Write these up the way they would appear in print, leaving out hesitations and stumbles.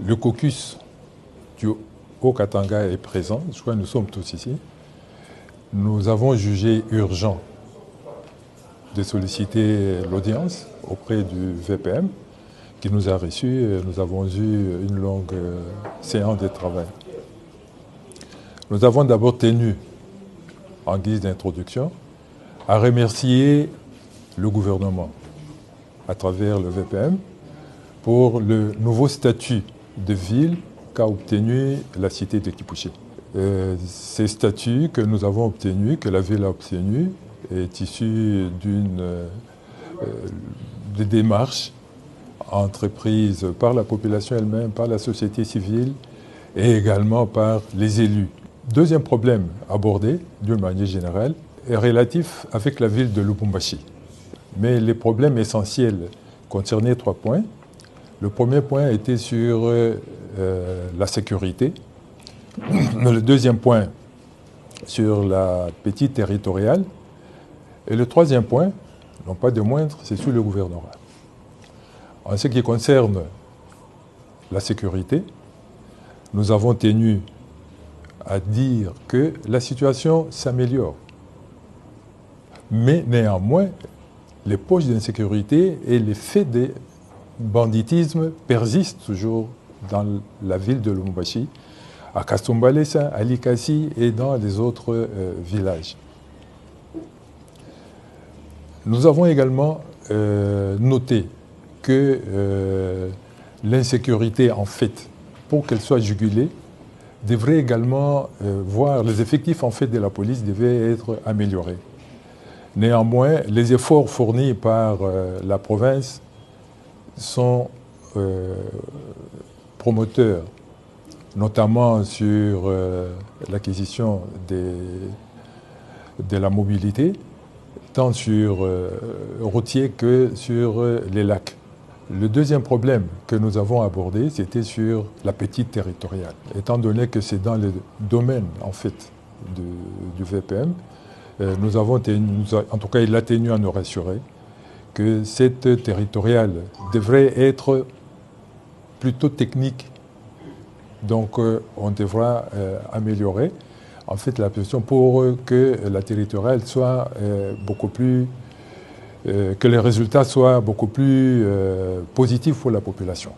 Le caucus du Haut-Katanga est présent, je crois que nous sommes tous ici. Nous avons jugé urgent de solliciter l'audience auprès du VPM qui nous a reçus. Nous avons eu une longue séance de travail. Nous avons d'abord tenu, en guise d'introduction, à remercier le gouvernement à travers le VPM pour le nouveau statut de ville qu'a obtenu la cité de Kipushi. Ces statuts que nous avons obtenus, que la ville a obtenus, est issu des démarches entreprises par la population elle-même, par la société civile et également par les élus. Deuxième problème abordé d'une manière générale est relatif avec la ville de Lubumbashi. Mais les problèmes essentiels concernaient 3 points. Le premier point était sur la sécurité. Le deuxième point sur la petite territoriale. Et le troisième point, non pas de moindre, c'est sur le gouvernorat. En ce qui concerne la sécurité, nous avons tenu à dire que la situation s'améliore. Mais néanmoins, les poches d'insécurité et les faits de banditisme persistent toujours dans la ville de Lubumbashi, à Kasumbalesa, à Likasi et dans les autres villages. Nous avons également noté que l'insécurité, en fait, pour qu'elle soit jugulée, devrait également voir les effectifs en fait de la police devaient être améliorés. Néanmoins, les efforts fournis par la province sont promoteurs, notamment sur l'acquisition de la mobilité, tant sur routier que sur les lacs. Le deuxième problème que nous avons abordé, c'était sur la petite territoriale. Étant donné que c'est dans le domaine, en fait, du VPM, nous avons tenu, en tout cas il a tenu à nous rassurer, que cette territoriale devrait être plutôt technique. Donc on devra améliorer en fait la position pour que la territoriale soit beaucoup plus que les résultats soient beaucoup plus positifs pour la population.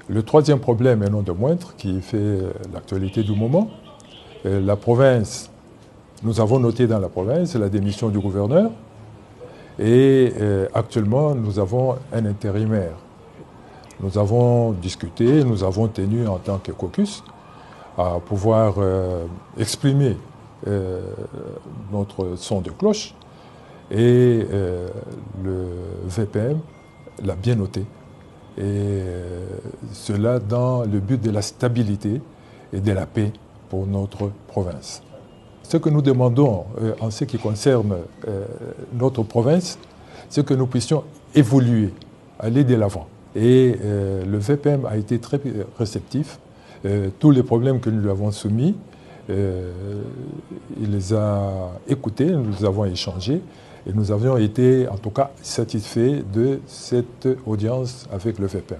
Le troisième problème, et non de moindre, qui fait l'actualité du moment, la province, nous avons noté dans la province la démission du gouverneur et actuellement nous avons un intérimaire. Nous avons discuté, nous avons tenu en tant que caucus à pouvoir exprimer notre son de cloche. Et le VPM l'a bien noté. Et cela dans le but de la stabilité et de la paix pour notre province. Ce que nous demandons en ce qui concerne notre province, c'est que nous puissions évoluer, aller de l'avant. Et le VPM a été très réceptif. Tous les problèmes que nous lui avons soumis, il les a écoutés, nous avons échangé. Et nous avions été, en tout cas, satisfaits de cette audience avec le VPM.